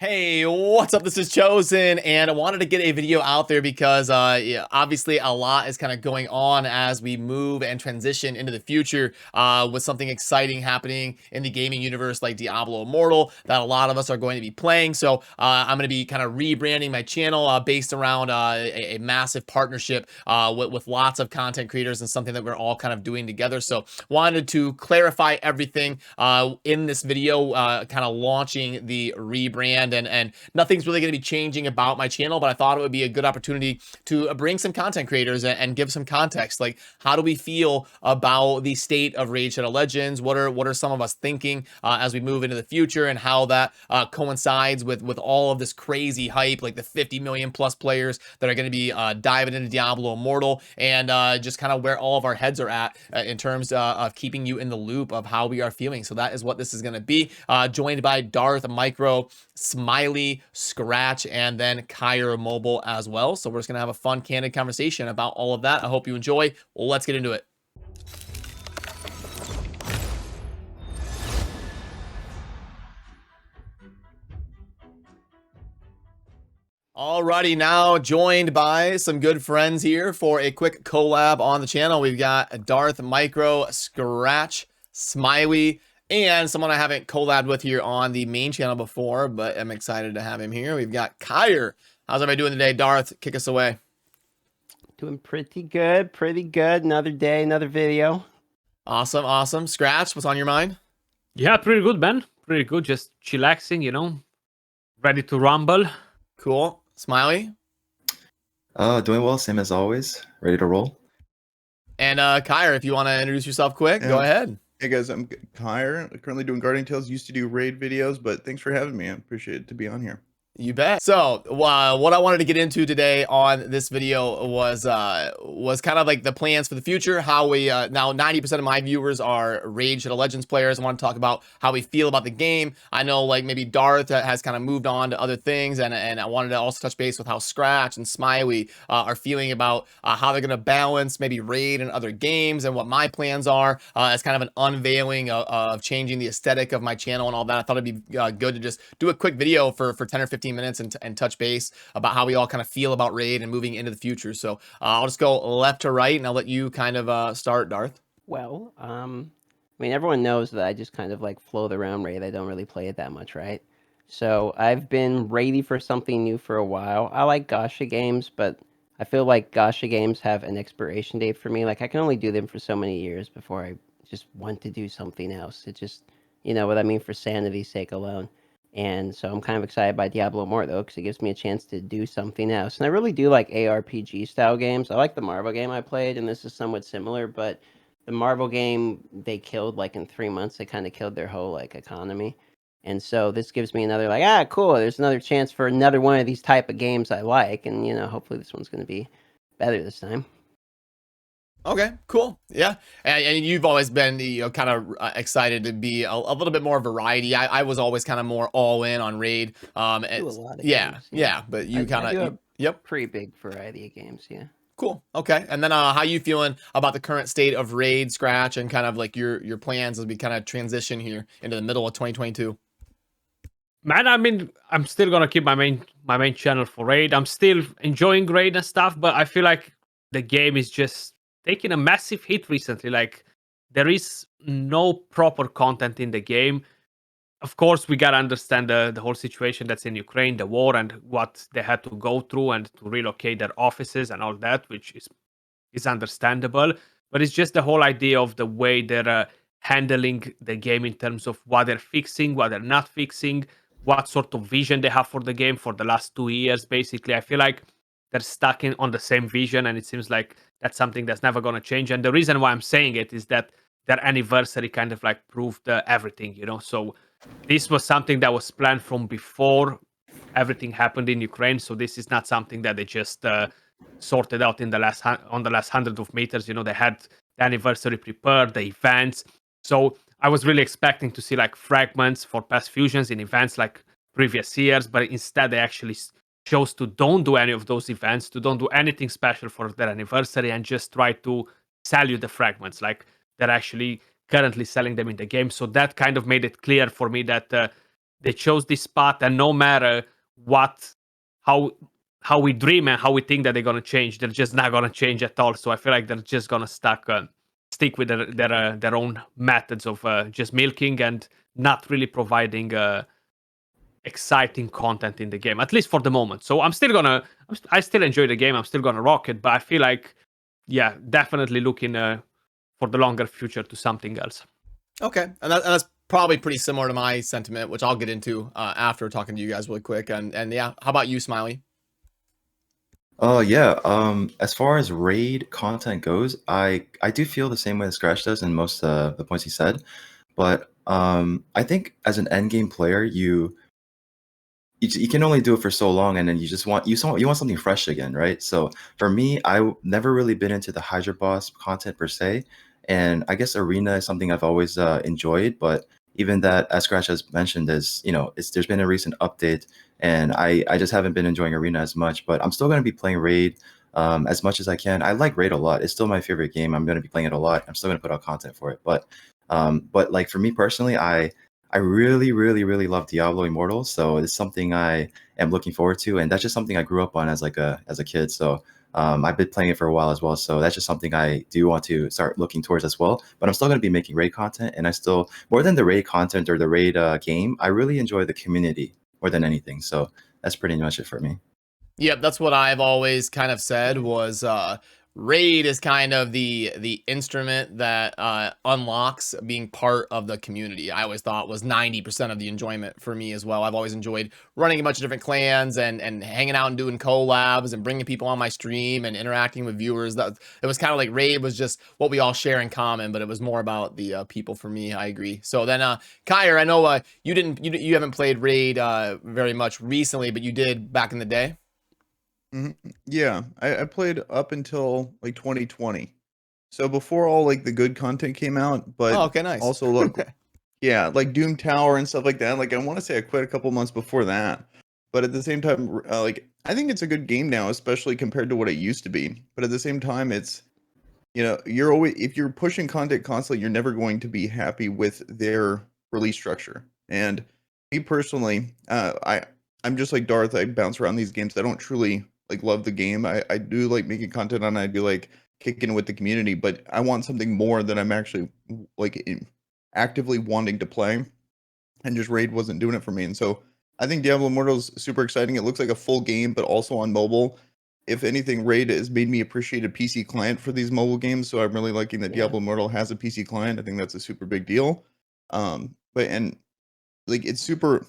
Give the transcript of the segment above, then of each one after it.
Hey, what's up? This is Chosen, and I wanted to get a video out there because yeah, obviously a lot is kind of going on as we move and transition into the future with something exciting happening in the gaming universe like Diablo Immortal that a lot of us are going to be playing. So I'm going to be kind of rebranding my channel based around a massive partnership with lots of content creators and something that we're all kind of doing together. So wanted to clarify everything in this video, kind of launching the rebrand. And nothing's really going to be changing about my channel, but I thought it would be a good opportunity to bring some content creators and give some context. Like, how do we feel about the state of Raid Shadow Legends? What are some of us thinking as we move into the future, and how that coincides with all of this crazy hype, like the 50 million plus players that are going to be diving into Diablo Immortal, and just kind of where all of our heads are at in terms of keeping you in the loop of how we are feeling. So that is what this is going to be. Joined by Darth, Micro, Smiley, Scratch, and then Kyr Mobile as well. So we're just going to have a fun, candid conversation about all of that. I hope you enjoy. Let's get into it. Alrighty, now joined by some good friends here for a quick collab on the channel. We've got Darth, Micro, Scratch, Smiley, and someone I haven't collabed with here on the main channel before, but I'm excited to have him here. We've got Kyr. How's everybody doing today? Darth, kick us away. Doing pretty good, pretty good. Another day, another video. Awesome, awesome. Scratch, what's on your mind? Yeah, pretty good, man. Pretty good. Just chillaxing, you know. Ready to rumble. Cool. Smiley? Doing well, same as always. Ready to roll. And Kyr, if you want to introduce yourself quick, go ahead. Hey guys, I'm Kyr. Currently doing Guardian Tales. Used to do raid videos, but thanks for having me. I appreciate it to be on here. You bet. So what I wanted to get into today on this video was kind of like the plans for the future, how we now 90% of my viewers are Raid Shadow Legends players. I want to talk about how we feel about the game. I know like maybe Darth has kind of moved on to other things, and I wanted to also touch base with how Scratch and Smiley are feeling about how they're going to balance maybe Raid and other games, and what my plans are as kind of an unveiling of changing the aesthetic of my channel and all that. I thought it'd be good to just do a quick video for 10 or 15 minutes and touch base about how we all kind of feel about Raid and moving into the future. So I'll just go left to right, and I'll let you kind of start, Darth. Well, I mean, everyone knows that I just kind of like float around Raid. I don't really play it that much, right? So I've been ready for something new for a while. I like gacha games, but I feel like gacha games have an expiration date for me. Like, I can only do them for so many years before I just want to do something else. It just, you know what I mean, for sanity's sake alone. And so I'm kind of excited by Diablo more, though, because it gives me a chance to do something else. And I really do like ARPG-style games. I like the Marvel game I played, and this is somewhat similar, but the Marvel game, they killed, like, in 3 months. They kind of killed their whole, like, economy. And so this gives me another, like, cool, there's another chance for another one of these type of games I like. And, you know, hopefully this one's going to be better this time. Okay, cool. Yeah. And you've always been, you know, kind of excited to be a little bit more variety. I was always kind of more all in on Raid. Do a lot of yeah, games, yeah, but you kind of, yep. Pretty big variety of games, yeah. Cool. Okay. And then how you feeling about the current state of Raid, Scratch, and kind of like your plans as we kind of transition here into the middle of 2022? Man, I mean, I'm still gonna keep my main channel for Raid. I'm still enjoying Raid and stuff, but I feel like the game is just taking a massive hit recently. Like, there is no proper content in the game. Of course, we gotta understand the whole situation that's in Ukraine, the war, and what they had to go through, and to relocate their offices and all that, which is understandable. But it's just the whole idea of the way they're handling the game in terms of what they're fixing, what they're not fixing, what sort of vision they have for the game for the last 2 years. Basically, I feel like they're stuck on the same vision, and it seems like that's something that's never going to change. And the reason why I'm saying it is that their anniversary kind of like proved everything, you know. So this was something that was planned from before everything happened in Ukraine. So this is not something that they just sorted out on the last 100 of meters. You know, they had the anniversary prepared, the events. So I was really expecting to see like fragments for past fusions in events like previous years, but instead they actually chose to don't do any of those events, to don't do anything special for their anniversary, and just try to sell you the fragments. Like, they're actually currently selling them in the game. So that kind of made it clear for me that they chose this path, and no matter how we dream and how we think that they're gonna change, they're just not gonna change at all. So I feel like they're just gonna stick with their own methods of just milking and not really providing exciting content in the game, at least for the moment. So I still enjoy the game. I'm still gonna rock it, but I feel like, yeah, definitely looking for the longer future to something else. Okay, and that's probably pretty similar to my sentiment, which I'll get into after talking to you guys really quick. And yeah, how about you, Smiley? Yeah. As far as raid content goes, I do feel the same way that Scratch does in most of the points he said, but I think as an endgame player, you can only do it for so long, and then you want something fresh again, right? So for me, never really been into the Hydra Boss content per se, and I guess Arena is something I've always enjoyed. But even that, as Scratch has mentioned, there's been a recent update, and I just haven't been enjoying Arena as much. But I'm still going to be playing Raid as much as I can. I like Raid a lot. It's still my favorite game. I'm going to be playing it a lot. I'm still going to put out content for it. But like for me personally, I really, really, really love Diablo Immortal, so it's something I am looking forward to, and that's just something I grew up on as a kid. So I've been playing it for a while as well. So that's just something I do want to start looking towards as well. But I'm still going to be making raid content, and I still, more than the raid content or the raid game, I really enjoy the community more than anything. So that's pretty much it for me. Yep, that's what I've always kind of said was raid is kind of the instrument that unlocks being part of the community. I always thought was 90% of the enjoyment for me as well. I've always enjoyed running a bunch of different clans and hanging out and doing collabs and bringing people on my stream and interacting with viewers. That it was kind of like raid was just what we all share in common, but it was more about the people for me. I agree. So then Kyer, I know you haven't played raid very much recently, but you did back in the day. Yeah, I played up until like 2020. So before all like the good content came out, but Oh, okay, nice. also look, yeah, like Doom Tower and stuff like that. Like I want to say I quit a couple months before that, but at the same time, like I think it's a good game now, especially compared to what it used to be. But at the same time, it's you're always, if you're pushing content constantly, you're never going to be happy with their release structure. And me personally, I'm just like Darth. I bounce around these games. I don't truly like love the game. I do like making content on it. I do like kicking with the community, but I want something more that I'm actually like actively wanting to play, and just Raid wasn't doing it for me. And so I think Diablo Immortal is super exciting. It looks like a full game, but also on mobile. If anything, Raid has made me appreciate a PC client for these mobile games. So I'm really liking that Diablo Immortal has a PC client. I think that's a super big deal. But like it's super.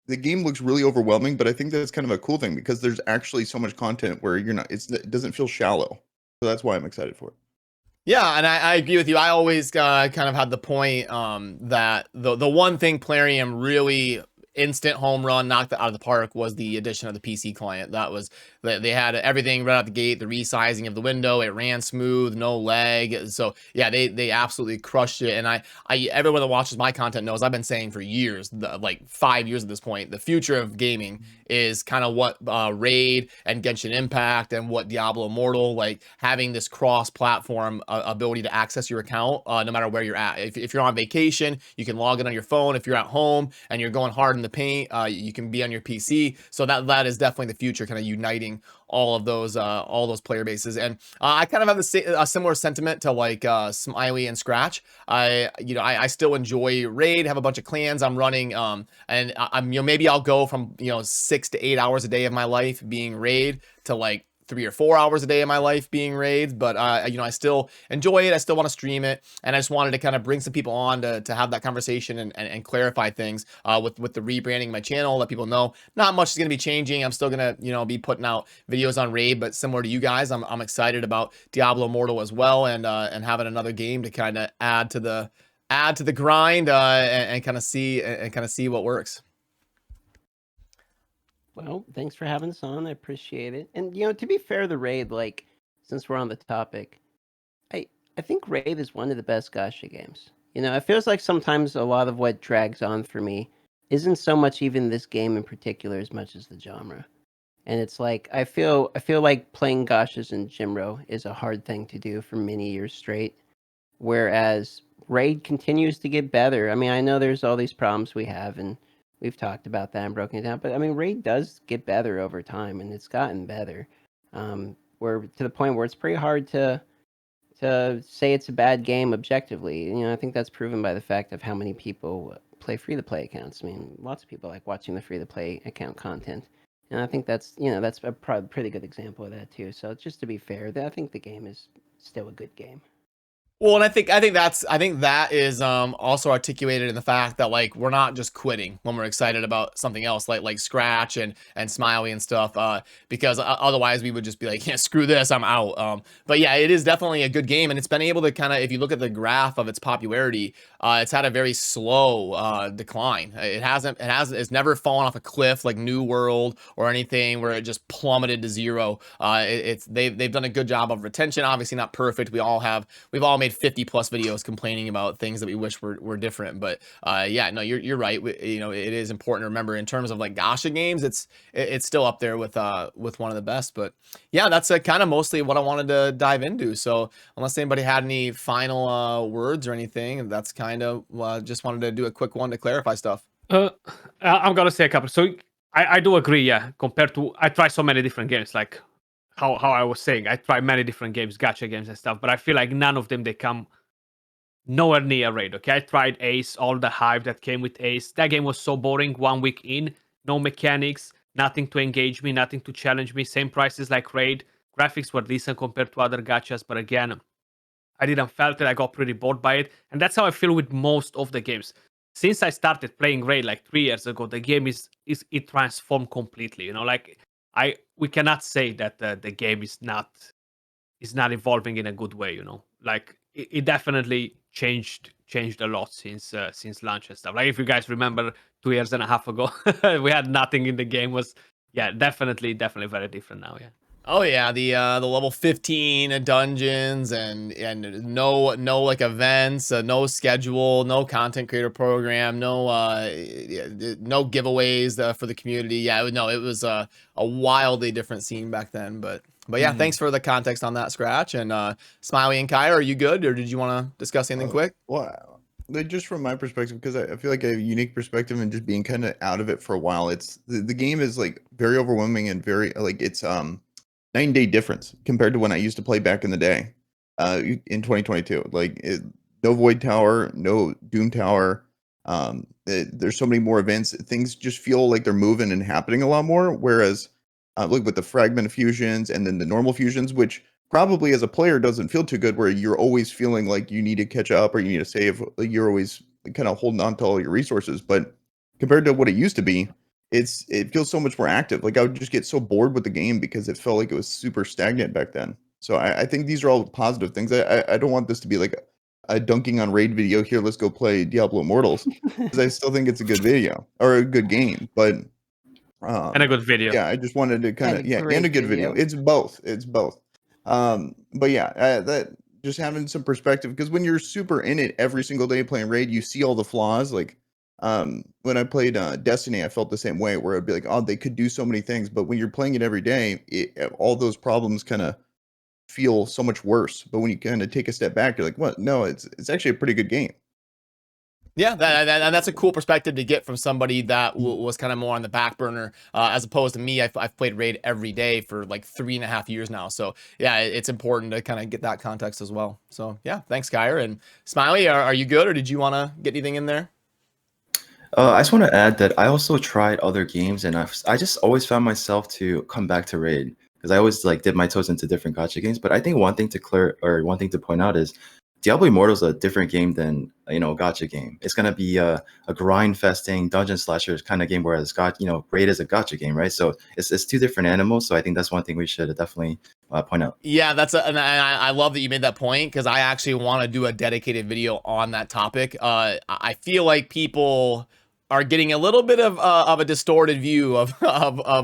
The game looks really overwhelming, but I think that's kind of a cool thing because there's actually so much content where it doesn't feel shallow. So that's why I'm excited for it. Yeah, and I agree with you. I always kind of had the point that the one thing Plarium really instant home run knocked it out of the park was the addition of the PC client. That was they had everything right out the gate, the resizing of the window, it ran smooth, no lag. So yeah, they absolutely crushed it. And I everyone that watches my content knows I've been saying for years, like 5 years at this point, the future of gaming is kind of what Raid and Genshin Impact and what Diablo Immortal, like having this cross-platform ability to access your account no matter where you're at. If you're on vacation, you can log in on your phone. If you're at home and you're going hard in the paint, you can be on your PC. So that is definitely the future, kind of uniting all of those player bases. And I kind of have a similar sentiment to like Smiley and Scratch. I still enjoy Raid, have a bunch of clans I'm running, and I'm maybe I'll go from 6 to 8 hours a day of my life being Raid to like 3 or 4 hours a day of my life being raids, but I still enjoy it. I still want to stream it, and I just wanted to kind of bring some people on to have that conversation and clarify things with the rebranding of my channel, let people know not much is going to be changing. I'm still going to be putting out videos on raid, but similar to you guys, I'm excited about Diablo Immortal as well, and having another game to kind of add to the grind and kind of see what works. Well, thanks for having us on. I appreciate it. And to be fair, the raid, like, since we're on the topic, I think raid is one of the best gacha games. It feels like sometimes a lot of what drags on for me isn't so much even this game in particular as much as the genre. And it's like I feel like playing gachas in Jimro is a hard thing to do for many years straight, whereas raid continues to get better. I mean, I know there's all these problems we have, and We've talked about that and broken it down. But I mean, Raid does get better over time, and it's gotten better. Where to the point where it's pretty hard to say it's a bad game objectively. You know, I think that's proven by the fact of how many people play free-to-play accounts. I mean, lots of people like watching the free-to-play account content, and I think that's that's a pretty good example of that too. So just to be fair, I think the game is still a good game. Well, and I think that is also articulated in the fact that like we're not just quitting when we're excited about something else like Scratch and Smiley and stuff, because otherwise we would just be like, yeah, screw this, I'm out. But yeah, it is definitely a good game, and it's been able to kind of, if you look at the graph of its popularity, it's had a very slow decline. It's never fallen off a cliff like New World or anything where it just plummeted to zero. They've done a good job of retention. Obviously not perfect. We've all made 50 plus videos complaining about things that we wish were different, but yeah, no, you're right. You know, it is important to remember in terms of like gacha games, it's still up there with one of the best. But yeah, that's kind of mostly what I wanted to dive into. So unless anybody had any final words or anything, that's kind of just wanted to do a quick one to clarify stuff. I'm gonna say a couple. So I do agree. Yeah, compared to I try so many different games, like how I was saying, I try many different games, gacha games and stuff, but I feel like none of them, they come nowhere near Raid. Okay, I tried Ace, all the hype that came with Ace. That game was so boring 1 week in, no mechanics, nothing to engage me, nothing to challenge me. Same prices like Raid. Graphics were decent compared to other gachas, but again, I didn't felt it. I got pretty bored by it, and that's how I feel with most of the games. Since I started playing Raid like 3 years ago, the game is transformed completely. You know, like we cannot say that the game is not evolving in a good way. You know, like it definitely changed a lot since launch and stuff. Like if you guys remember 2.5 years ago, we had nothing in the game. Was definitely very different now. Yeah. Oh yeah, the level 15 dungeons and no like events, no schedule, no content creator program, no giveaways for the community. Yeah, no, it was a wildly different scene back then. But yeah, thanks for the context on that, Scratch. And Smiley and Kai, are you good, or did you want to discuss anything quick? Well, just from my perspective, because I feel like I have a unique perspective and just being kind of out of it for a while. It's the game is like very overwhelming and very like it's 9-day difference compared to when I used to play back in the day, in 2022. Like no Void Tower, no Doom Tower. There's so many more events. Things just feel like they're moving and happening a lot more. Whereas, look with the fragment fusions and then the normal fusions, which probably as a player doesn't feel too good, where you're always feeling like you need to catch up or you need to save. Like you're always kind of holding on to all your resources. But compared to what it used to be, it feels so much more active. Like I would just get so bored with the game because it felt like it was super stagnant back then. So I think these are all positive things. I don't want this to be like a dunking on Raid video here. Let's go play Diablo Immortals, because I still think it's a good video or a good game. But and a good video. Yeah, I just wanted to kind of and a good video. It's both. But yeah, that just having some perspective, because when you're super in it every single day playing Raid, you see all the flaws. Like when I played Destiny, I felt the same way, where I'd be like, oh, they could do so many things, but when you're playing it every day, all those problems kind of feel so much worse. But when you kind of take a step back, you're like, what? No, it's actually a pretty good game. Yeah, and that's a cool perspective to get from somebody that was kind of more on the back burner, as opposed to me. I've played Raid every day for like 3.5 years now. So yeah, it's important to kind of get that context as well. So yeah, thanks, Kyer. And Smiley, are you good, or did you want to get anything in there? I just want to add that I also tried other games, and I just always found myself to come back to Raid, because I always like dip my toes into different gacha games. But I think one thing to point out is Diablo Immortal is a different game than a gacha game. It's gonna be a grind festing dungeon slasher kind of game, whereas Raid is a gacha game, right? So it's two different animals. So I think that's one thing we should definitely point out. Yeah, and I love that you made that point, because I actually want to do a dedicated video on that topic. I feel like people are getting a little bit of a distorted view of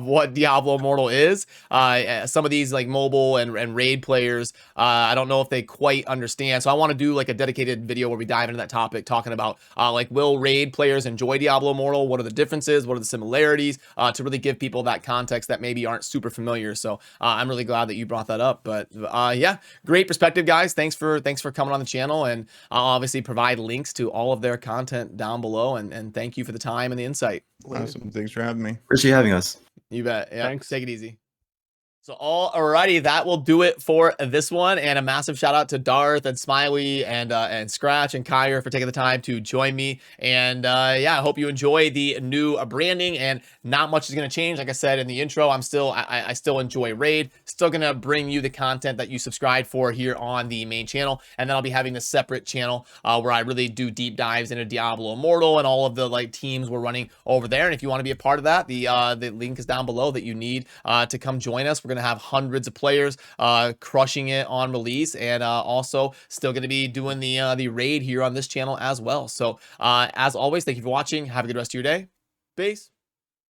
what Diablo Immortal is. Some of these like mobile and Raid players, I don't know if they quite understand. So I want to do like a dedicated video where we dive into that topic, talking about like, will Raid players enjoy Diablo Immortal? What are the differences? What are the similarities? To really give people that context that maybe aren't super familiar. So I'm really glad that you brought that up. But yeah, great perspective, guys. Thanks for coming on the channel, and I'll obviously provide links to all of their content down below. And thank you for the time and the insight. Awesome. Thanks for having me. Appreciate you having us. You bet. Yeah. Thanks. Take it easy. So alrighty, that will do it for this one. And a massive shout out to Darth and Smiley and Scratch and Kyra for taking the time to join me. And yeah, I hope you enjoy the new branding, and not much is going to change. Like I said in the intro, I still enjoy Raid. Still going to bring you the content that you subscribe for here on the main channel. And then I'll be having a separate channel where I really do deep dives into Diablo Immortal and all of the like teams we're running over there. And if you want to be a part of that, the link is down below that you need to come join us. We're going to have hundreds of players crushing it on release, and also still going to be doing the raid here on this channel as well. So as always, thank you for watching. Have a good rest of your day. Peace.